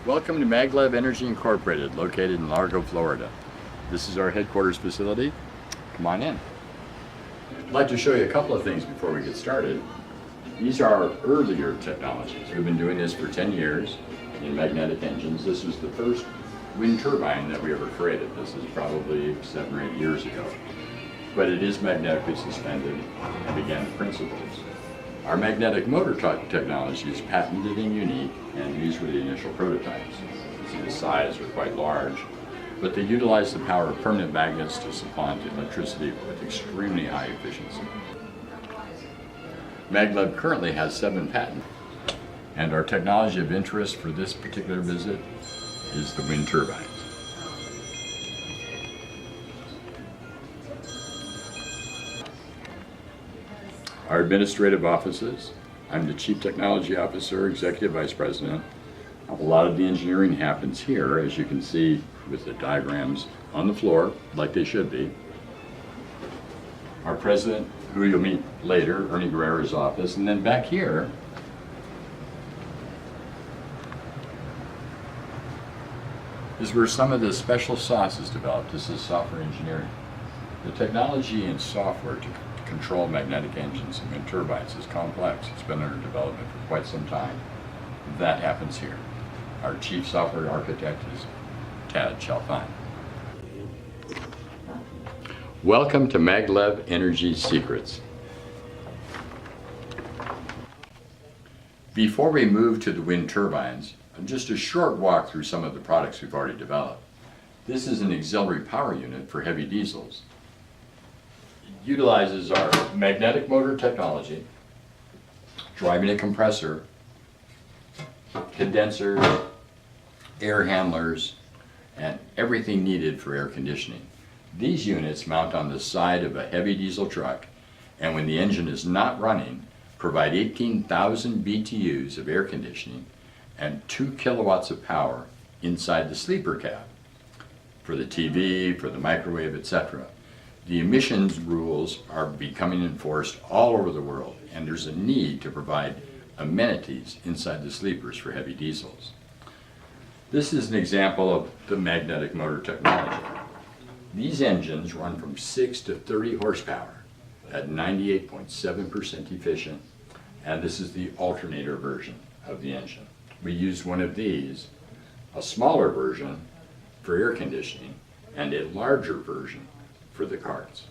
Welcome to MagLev Energy Incorporated, located in Largo, Florida. This is our headquarters facility. Come on in. I'd like to show you a couple of things before we get started. These are our earlier technologies. We've been doing this for 10 years in magnetic engines. This was the first wind turbine that we ever created. This is probably 7 or 8 years ago. But it is magnetically suspended and began the principles. Our magnetic motor technology is patented and unique, and these were the initial prototypes. You see the size are quite large, but they utilize the power of permanent magnets to supply electricity with extremely high efficiency. MagLev currently has 7 patents, and our technology of interest for this particular visit is the wind turbines. Our administrative offices. I'm the Chief Technology Officer, Executive Vice President. A lot of the engineering happens here, as you can see with the diagrams on the floor, like they should be. Our President, who you'll meet later, Ernie Guerrera's office, and then back here, is where some of the special sauce is developed. This is software engineering. The technology and software to control magnetic engines and wind turbines is complex. It's been under development for quite some time. That happens here. Our chief software architect is Tad Chalfant. Welcome to MagLev Energy Secrets. Before we move to the wind turbines, just a short walk through some of the products we've already developed. This is an auxiliary power unit for heavy diesels. Utilizes our magnetic motor technology, driving a compressor, condensers, air handlers, and everything needed for air conditioning. These units mount on the side of a heavy diesel truck, and when the engine is not running, provide 18,000 BTUs of air conditioning and 2 kilowatts of power inside the sleeper cab for the TV, for the microwave, etc. The emissions rules are becoming enforced all over the world, and there's a need to provide amenities inside the sleepers for heavy diesels. This is an example of the magnetic motor technology. These engines run from 6 to 30 horsepower at 98.7% efficient, and this is the alternator version of the engine. We use one of these, a smaller version for air conditioning, and a larger version for the carts.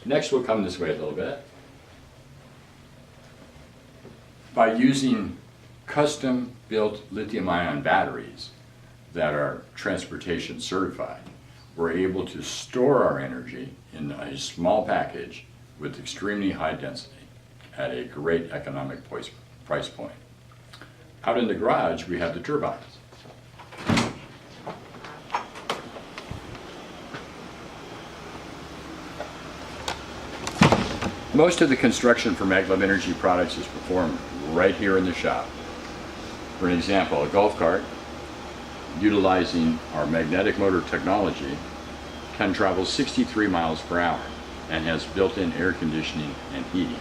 Next, we'll come this way a little bit. By using custom-built lithium-ion batteries that are transportation certified, we're able to store our energy in a small package with extremely high density at a great economic price point. Out in the garage, we have the turbines. Most of the construction for MagLev Energy products is performed right here in the shop. For an example, a golf cart, utilizing our magnetic motor technology, can travel 63 miles per hour and has built-in air conditioning and heating.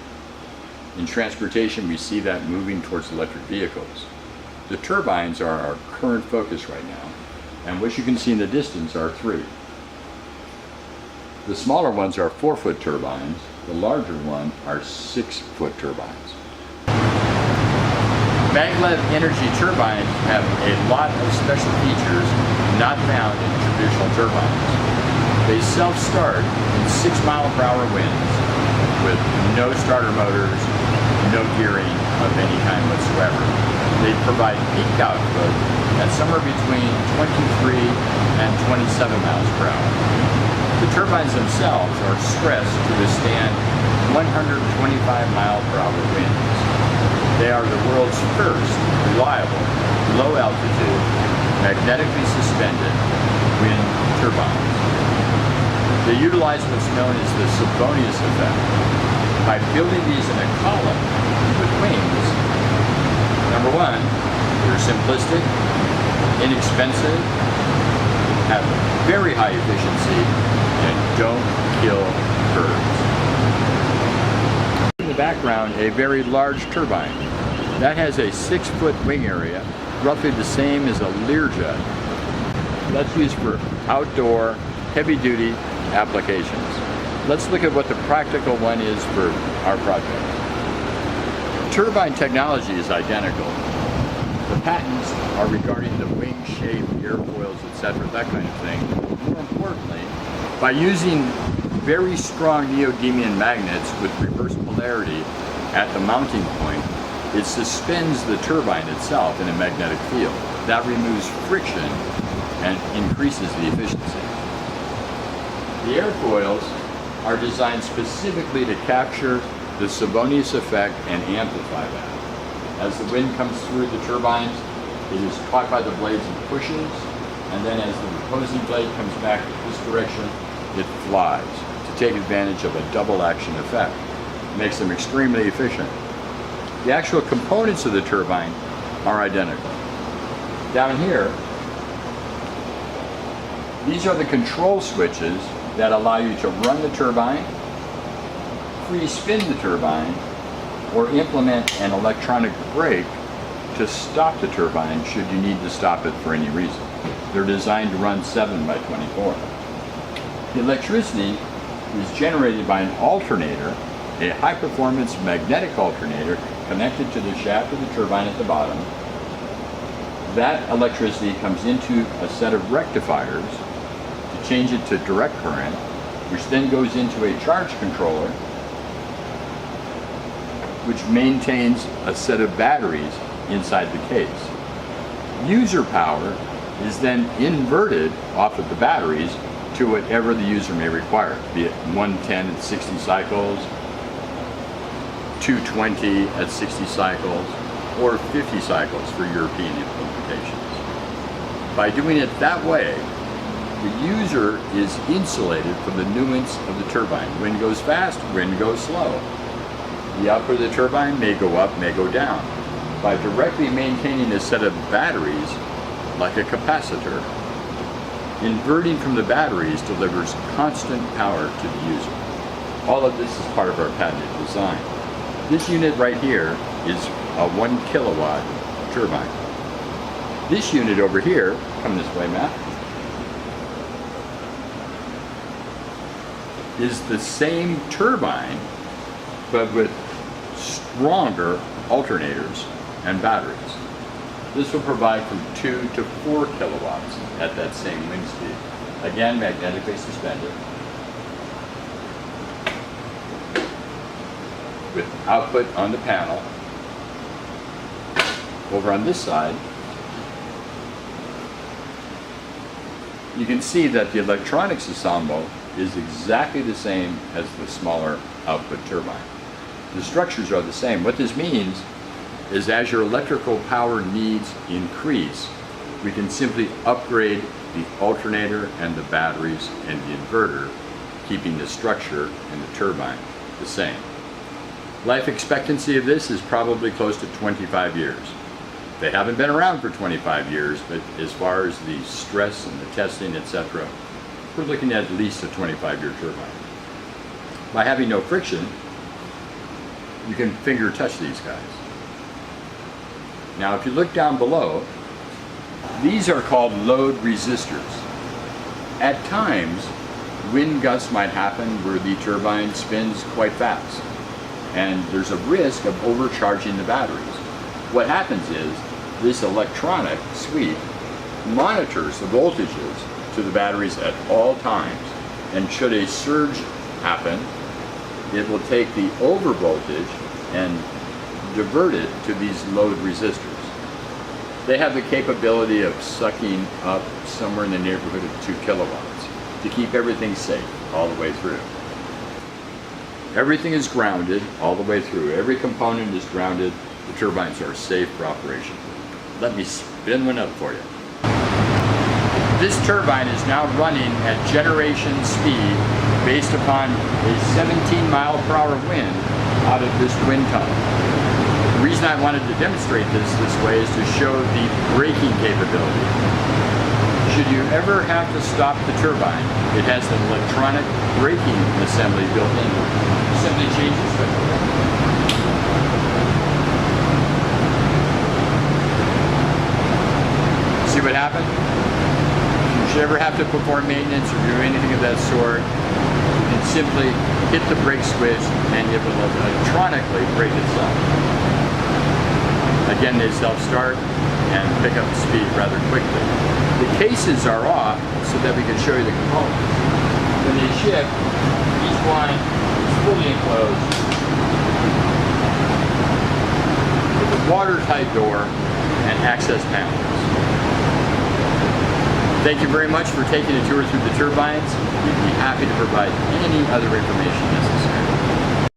In transportation, we see that moving towards electric vehicles. The turbines are our current focus right now, and what you can see in the distance are 3. The smaller ones are 4-foot turbines. The larger one are 6-foot turbines. MagLev Energy turbines have a lot of special features not found in traditional turbines. They self-start in 6-mile-per-hour winds with no starter motors, no gearing of any kind whatsoever. They provide peak output at somewhere between 23 and 27 miles per hour. The turbines themselves are stressed to withstand 125-mile-per-hour winds. They are the world's first reliable, low-altitude, magnetically suspended wind turbines. They utilize what's known as the Sibelius effect. By building these in a column with wings, number one, they're simplistic, inexpensive, have very high efficiency, and don't kill birds. In the background, a very large turbine. That has a 6-foot wing area roughly the same as a Learjet. That's used for outdoor, heavy-duty applications. Let's look at what the practical one is for our project. Turbine technology is identical. The patents are regarding the wing shape, airfoils, etc., that kind of thing. More importantly, by using very strong neodymium magnets with reverse polarity at the mounting point, it suspends the turbine itself in a magnetic field. That removes friction and increases the efficiency. The airfoils are designed specifically to capture the Savonius effect and amplify that. As the wind comes through the turbines, it is caught by the blades and pushes, and then as the opposing blade comes back this direction, it flies to take advantage of a double action effect. It makes them extremely efficient. The actual components of the turbine are identical. Down here, these are the control switches that allow you to run the turbine, free spin the turbine, or implement an electronic brake to stop the turbine should you need to stop it for any reason. They're designed to run 7 by 24. The electricity is generated by an alternator, a high-performance magnetic alternator connected to the shaft of the turbine at the bottom. That electricity comes into a set of rectifiers to change it to direct current, which then goes into a charge controller, which maintains a set of batteries inside the case. User power is then inverted off of the batteries to whatever the user may require, be it 110 at 60 cycles, 220 at 60 cycles, or 50 cycles for European implementations. By doing it that way, the user is insulated from the nuance of the turbine. Wind goes fast, wind goes slow. The output of the turbine may go up, may go down. By directly maintaining a set of batteries, like a capacitor, inverting from the batteries delivers constant power to the user. All of this is part of our patented design. This unit right here is a 1 kilowatt turbine. This unit over here, come this way, Matt, is the same turbine, but with stronger alternators and batteries. This will provide from 2 to 4 kilowatts at that same wind speed. Again, magnetically suspended, with output on the panel. Over on this side, you can see that the electronics ensemble is exactly the same as the smaller output turbine. The structures are the same. What this means is as your electrical power needs increase, we can simply upgrade the alternator and the batteries and the inverter, keeping the structure and the turbine the same. Life expectancy of this is probably close to 25 years. They haven't been around for 25 years, but as far as the stress and the testing, etc., we're looking at least a 25-year turbine. By having no friction, you can finger touch these guys. Now, if you look down below, these are called load resistors. At times, wind gusts might happen where the turbine spins quite fast, and there's a risk of overcharging the batteries. What happens is, this electronic suite monitors the voltages to the batteries at all times, and should a surge happen, it will take the overvoltage and divert it to these load resistors. They have the capability of sucking up somewhere in the neighborhood of 2 kilowatts to keep everything safe all the way through. Everything is grounded all the way through. Every component is grounded. The turbines are safe for operation. Let me spin one up for you. This turbine is now running at generation speed based upon a 17-mile-per-hour wind out of this wind tunnel. The reason I wanted to demonstrate this way is to show the braking capability. Should you ever have to stop the turbine, it has an electronic braking assembly built in. Simply change the switch. you ever have to perform maintenance or do anything of that sort, you can simply hit the brake switch and it will electronically brake itself. Again, they self-start and pick up speed rather quickly. The cases are off so that we can show you the components. When they ship, each one is fully enclosed with a watertight door and access panels. Thank you very much for taking a tour through the turbines. We'd be happy to provide any other information necessary.